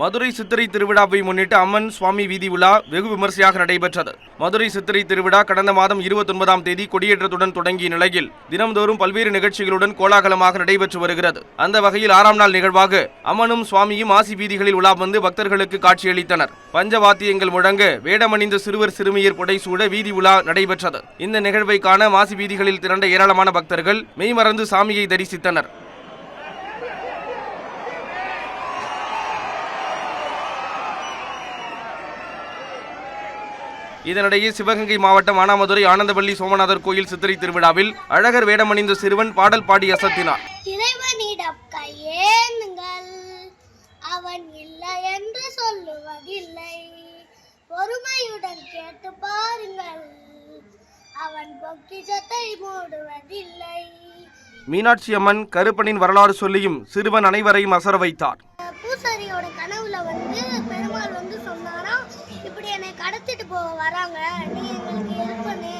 மதுரை சித்திரை திருவிழாவை முன்னிட்டு அம்மன் சுவாமி வீதி உலா வெகு விமர்சையாக நடைபெற்றது. மதுரை சித்திரை திருவிழா கடந்த மாதம் 29ஆம் தேதி கொடியேற்றத்துடன் தொடங்கிய நிலையில் தினம்தோறும் பல்வேறு நிகழ்ச்சிகளுடன் கோலாகலமாக நடைபெற்று வருகிறது. அந்த வகையில் 6ஆம் நாள் நிகழ்வாக அம்மனும் சுவாமியும் ஆசி வீதிகளில் உலா வந்து பக்தர்களுக்கு காட்சியளித்தனர். பஞ்சவாத்தியங்கள் முழங்க வேடமணிந்த சிறுவர் சிறுமியர் புடைசூட வீதி உலா நடைபெற்றது. இந்த நிகழ்வை காண மாசி வீதிகளில் திரண்ட ஏராளமான பக்தர்கள் மெய்மறந்து சாமியை தரிசித்தனர். இதனிடையே சிவகங்கை மாவட்டம் ஆனாமதுரை ஆனந்தவள்ளி சோமநாதர் கோயில் சித்திரை திருவிழாவில் அழகர் வேடமணிந்த சிறுவன் பாடல் பாடி அசத்தினார். இறைவனிடம் கையேந்துங்கள், அவன் இல்லை என்று சொல்லுவதில்லை, பொறுமையுடன் கேட்டு பாருங்கள், அவன் பொக்கிஷத்தை மூடுவதில்லை. மீனாட்சி அம்மன் கருப்பனின் வரலாறு சொல்லியும் சிறுவன் அனைவரையும் அசர வைத்தார். பூசாரியோட கனவுல பெருமாள் சொன்னாராம், இப்படி என்னை கடத்திட்டு போக வராங்க, நீ எங்களுக்கு ஹெல்ப் பண்ணு